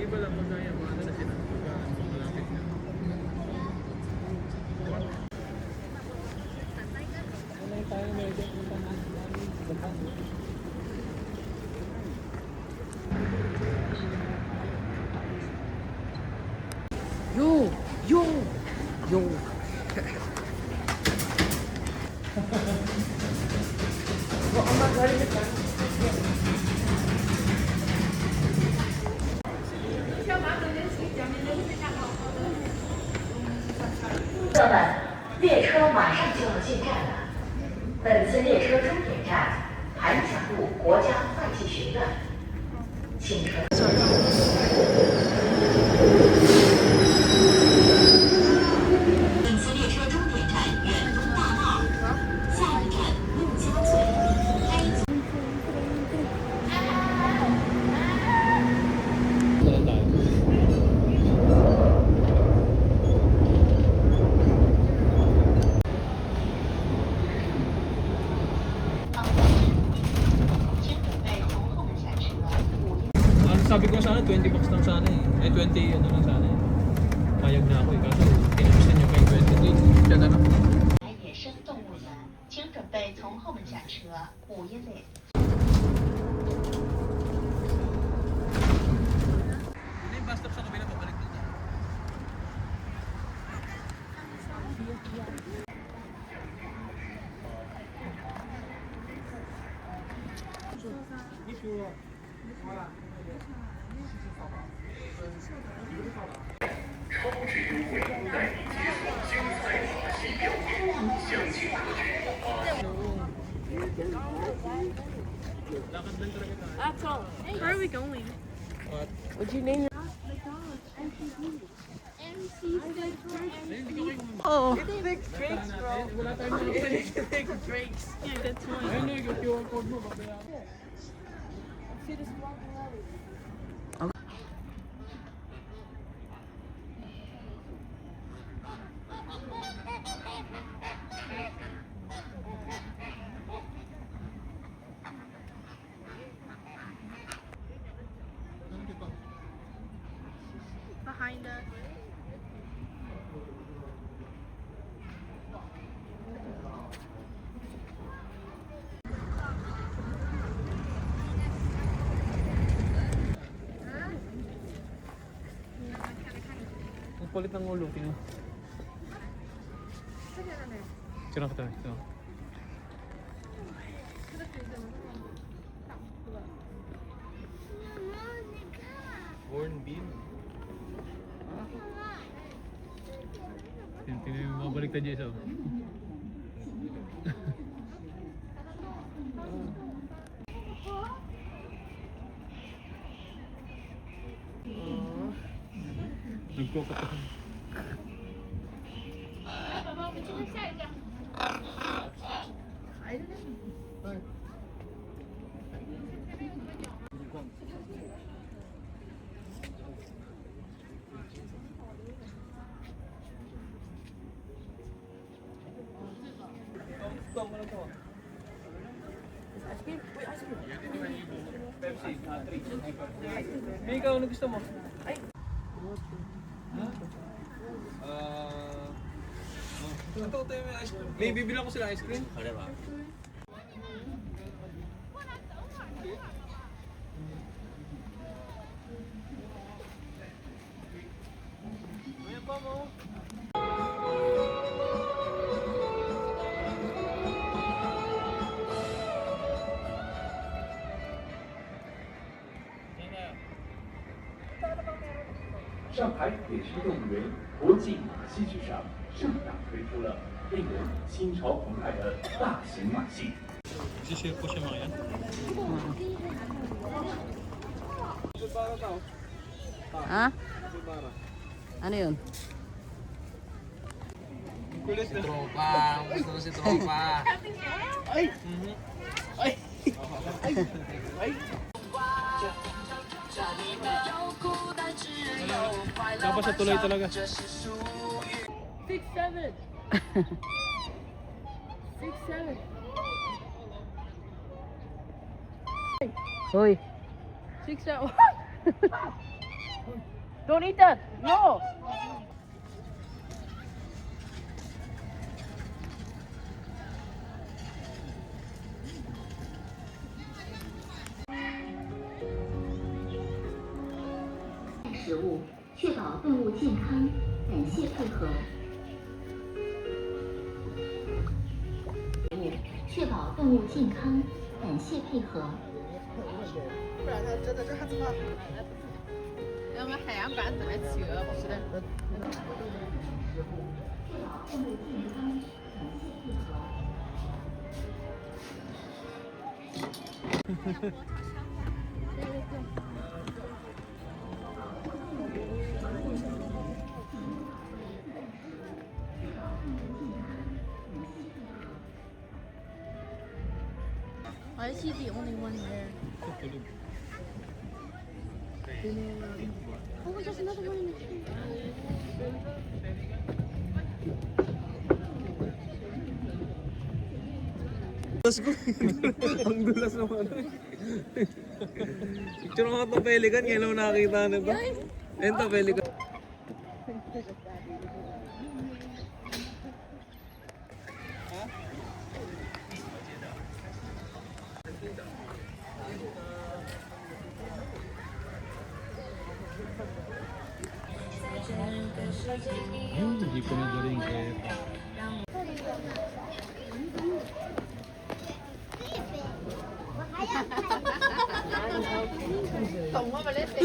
iba lang pagkaya mga ano na sila. Pagka malapit na. Wala tayo medyo punta na. Yo! Yo! Yo! Baka magalit ka. 朋友们，列车马上就要进站了。本次列车终点站韩强路国家会计学院，请乘。本次列车终点站远东大贸，下一站陆家嘴。Saan tayo? Sabi ko sana 20 bucks lang sana eh. Eh 20 ano lang sana eh. Payag na ako eh. Kaso kinabisan niyo kay 20 days. Siya na lang. 野生动物园，请准备从后门下车，5音列。 Hindi yung bus stop sa kabila, babalik doon na. Lakad lang talaga tayo. That's all. Where are we going? What? What'd you name it? Oh. Wala tayong mga Drakes. Yeah, that's mine. ayun na, yung QR code mo, babayaran. Behind us. Ang kulit ng ulo, tingnan. Sira ka tayo. Ito. Corn bean. Tingnan mo, mabalik tayo dyan. Nagkokatahan. Pepsi, 3. May ikaw, ano gusto mo? Ay! Ha? Ito tayo may ice cream. May bibilang ko sila ice cream. Ano ba? Ayan pa mo. Yan na. 上海野生动物园国际马戏剧上盛大推出了令人心潮澎湃的大型马戏。 Sisir po siya mga yan. Ha? Ano yun? Kulit na. Tropa, gusto ko si Tropa. Ay! Ay! Ay! Dapat sa tuloy talaga. 6, 7. 6, 7. Hoy. 6, 7. Don't eat that. No. 食物，确保动物健康。感谢配合。确保动物健康，感谢配合。不然它真的这样子吗？要么海洋馆来企鹅，不是的。确保动物健康，感谢配合。I see the only one there. Oh, there's another one in the tree. Ang dulas naman. Picture mo ito, pelikan. Ngayon lang nakakita na ito. Ayun to, pelikan. Hindi ko na galing eh. 懂我咪你哋，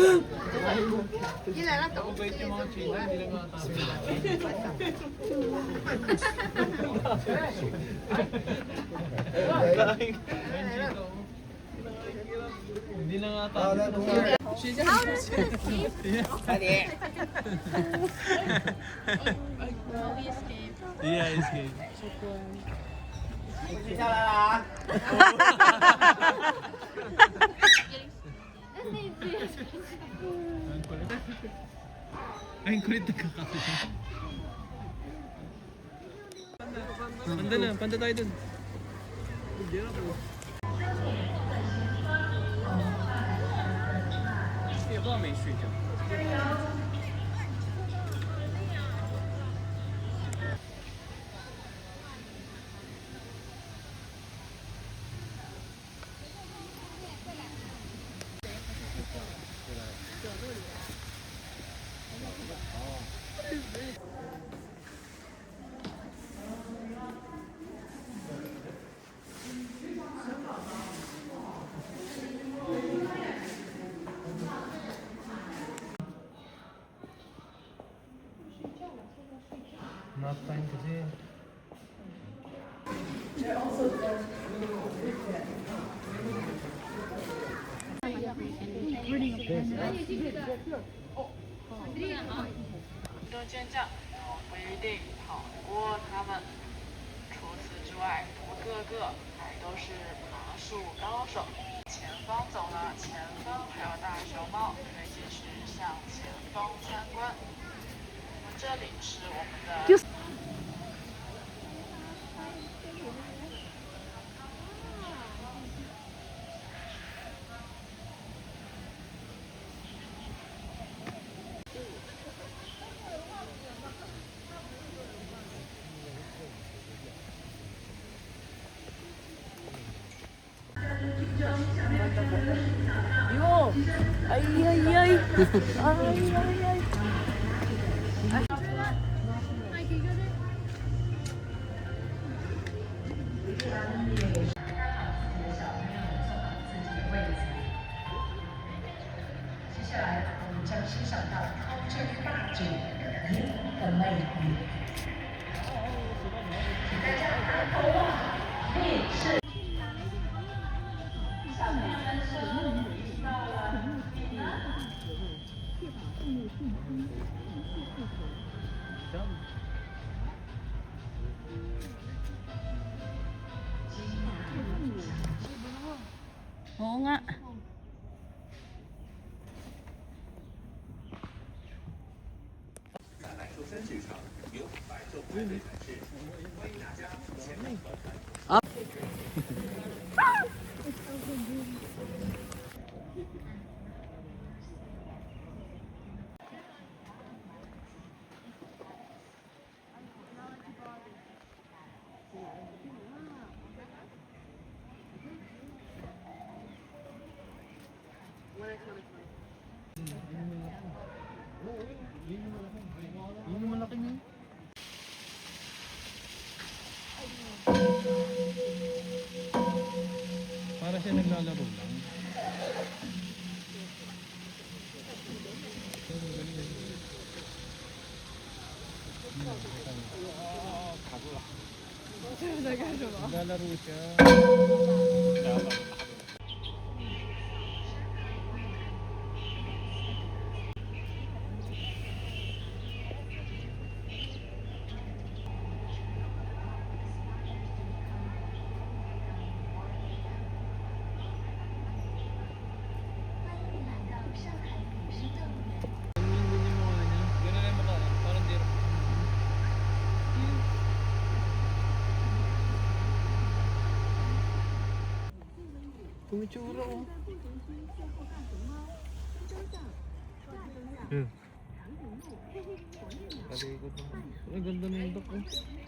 依嚟啦，懂。 Mabait yung mga China, hindi lang mga tabi. Hindi na nga tabi. We escaped. Yeah, escape. 'Ay, kulit na kakakita. Panda na, panda tayo dun. Hindi ba Main Street yan? Not time kasi.行政健将不一定跑得过他们。除此之外，他们个个还都是爬树高手。前方走了，前方还有大熊猫，可以继续向前方参观。这里是我们的。Yo. Ay, ay, ay. Ay, ay, ay. Hi, can you go there? 接下来，我们将欣赏到超真大酒您的魅力。请大家抬头望，立是。下面是到了Oo nga. Yun yung malaki niya. Para siya naglalaro lang. Naglalaro siya. Kumitsura oh. Kalikot naman. Ay, ganda ng duck oh.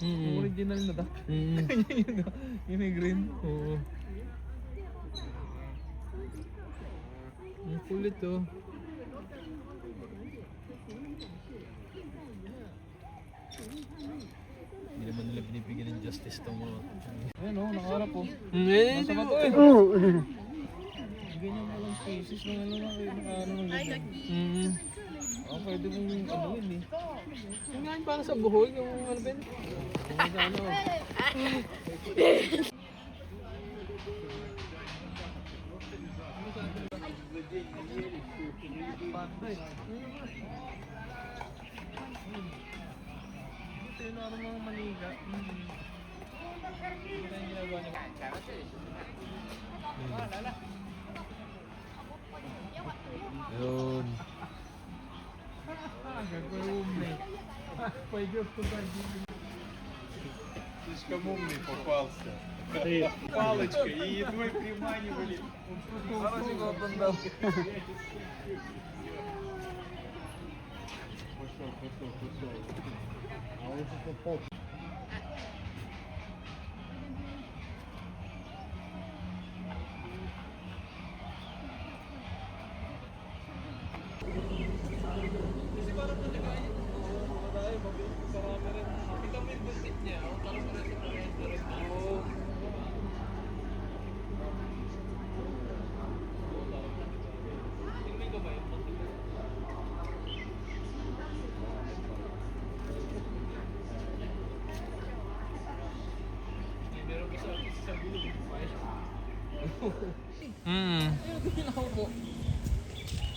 Yung original na duck. Yun yung green. Oo. Ang kulit oh. Hindi naman nila binibigyan ng justice itong mga. Ayan oh, nakaharap oh. Nasa bato eh. Ganyan na lang species ng ano lang kayo, ano ng ganyan. Pwede mong ano yun eh. Yung nga yung parang sa buhol, yung ano ba yun? Yung sa ano. Patay. Ito yung ano mga maniga. Ito yung ginagawa niya. Yun. Какой умный. Пойдет туда-сюда. Слишком умный попался. Палочкой и едой приманивали. Хороший год он дал. Пошел. А он что-то поп. Kasi parang nalagay. Marami rin. Kita mo yung buntit niya. Parang pares na. Oo. Tingnan ko ba yun? Meron ko sa gulo.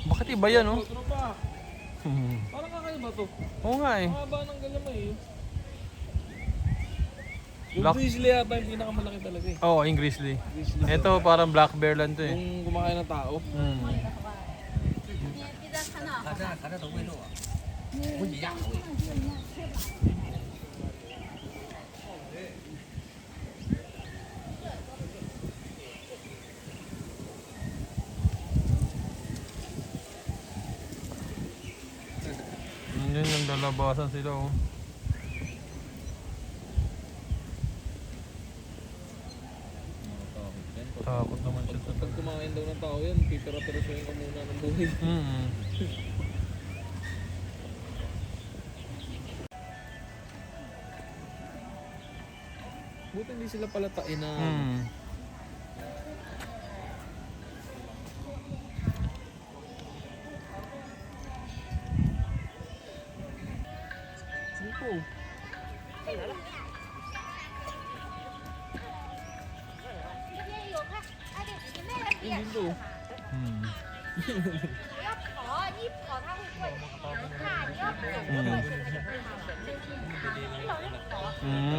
Bakit iba yan, oh? Tropa. Parang kakaiba to. Oo nga eh. Mahaba ng galamay eh. Yung Black- grizzly yata yung pinakamalaki talaga eh. Oo, yung grizzly. Ito parang black bear lang to eh. Yung kumakain ng tao. Yun yung lalabasan sila, oh. Takot naman siya sa Pag kumain daw ng tao yan, pipira-pirasoyin ka muna ng buhay. Buti hindi sila palatain na Siko. Yung dito. 不要跑，你跑它会过来，难看。你要跑过来，现在就会跑。你老是跑。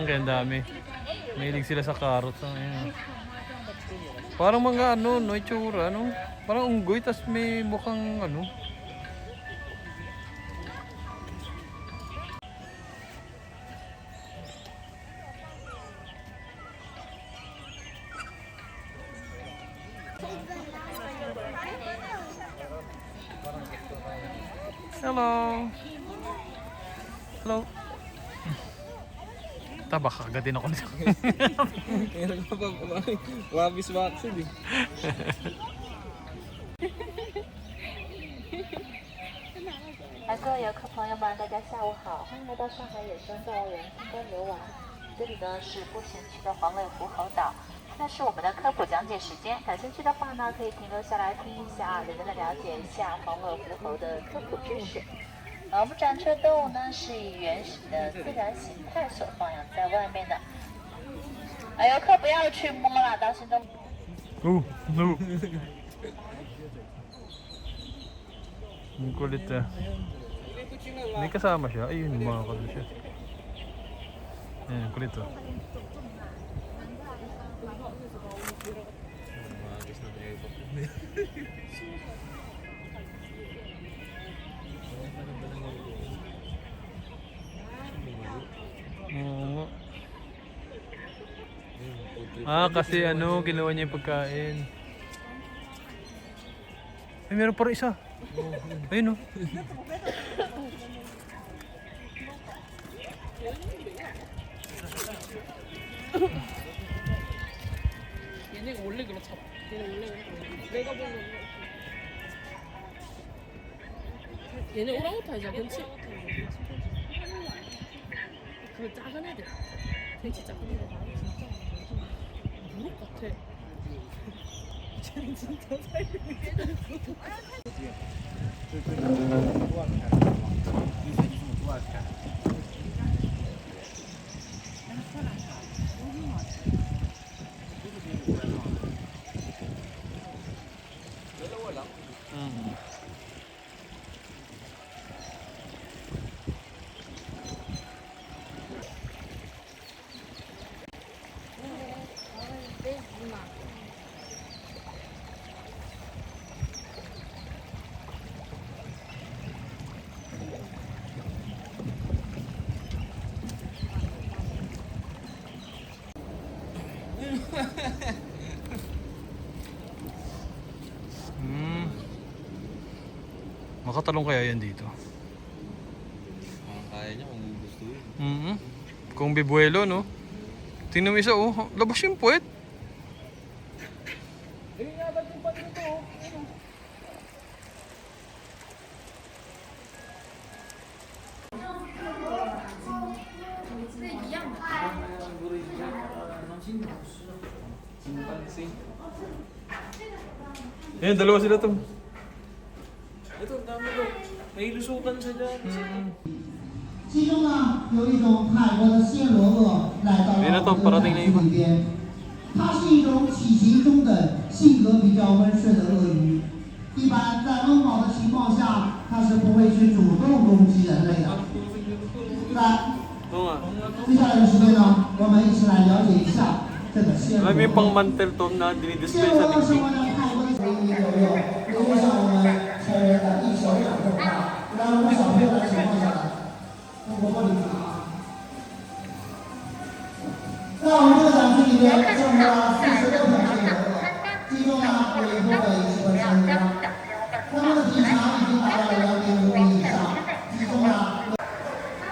Kaya dami. Mahilig sila sa carrots. Ayun. Parang mga ano, no, itsura, ano? Parang unggoy, tas may mukhang ano. Hello. Hello. Tabak kagatin ako nito. Kaya nagpapababis vaccine eh. 各位游客朋友们，大家下午好，欢迎来到上海野生动物园参观游玩。这里呢是步行区的黄尾狐猴岛，现在是我们的科普讲解时间，感兴趣的话呢，可以停留下来听一下，简单的了解一下黄尾狐猴的科普知识。我们展出的动物呢是以原始的自然形态所放养在外面的。游客不要去摸了，当心动。Oh, no. Ang kulit ah. May kasama siya. Ayun, mga kulit siya. Ayan, kulit oh. Oo. Kasi ano, kinuha niya yung pagkain. Ay, meron pa rin isa. Ayun oh. 얘네가 원래 그렇잖아. 얘네 원래 그렇고. 내가 보는 거. 얘네 오랑우탄이잖아, 그렇지? 그 작은 애들. 되게 작은 애들. 무릎 같아. 쟤는 진짜 살고 Makatalong kaya yan dito? Kaya niya kung gusto yun. Kung bibuelo, no? Tingnan mo isa, oh. Labas yung puwet. Ayan, dalawa sila to. Ito, dami ko. May lusutan siya dyan. 其中呢，有一种泰国的暹罗鳄来到了我们的展区里边，它是一种体型中等、性格比较温顺的鳄鱼。一般在温饱的情况下，它是不会去主动攻击人类的。来，接下来的时间呢，我们一起来了解一下这个暹罗。 Alam mo yung pang mantel tom na dinidisplay sa 暹罗生 dingding? 活在泰国的唯一流肉，也就像我们成人的一手掌这么大。然后我们小朋友的情况下呢，我帮你拿。在我们这个展区里边，生活了46条暹罗鳄，其中呢有一部分已经被成年了，它们的体长已经达到了2.5米以上，其中呢，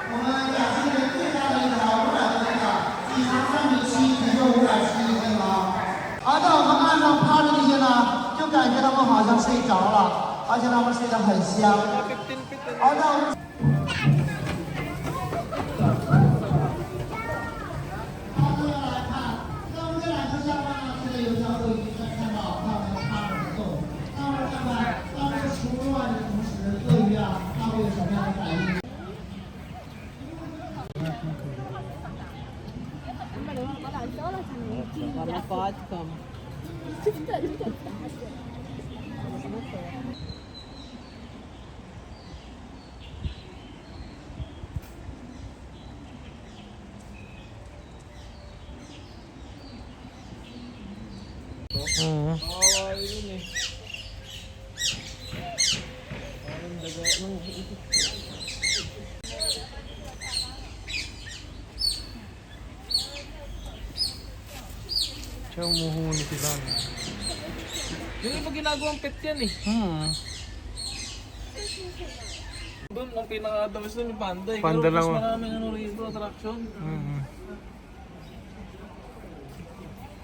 我们展区里面最大的一条500多斤的，体长3.7米，体重571斤啊。而在我们岸上趴着这些呢，就感觉它们好像睡着了，而且它们睡得很香。而在我们 Siya umuhuni sila. Yung iba ginagawang pet yan eh. Doon, ang pinaka-adamis doon yung panda eh. Panda Pero lang, mas oh. maraming ano rito, attraction.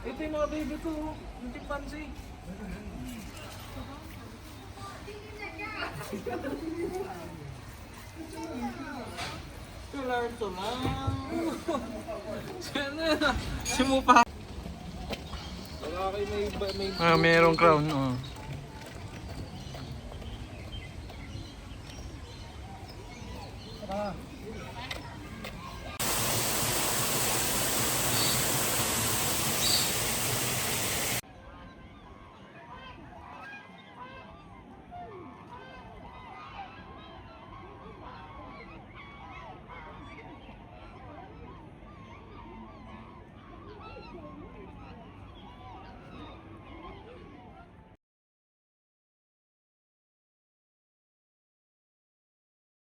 Ito yung mga baby ko, oh. Yung chimpanzee. Si Mupa. Wala kayo may Ah, mayroong crown. Oh.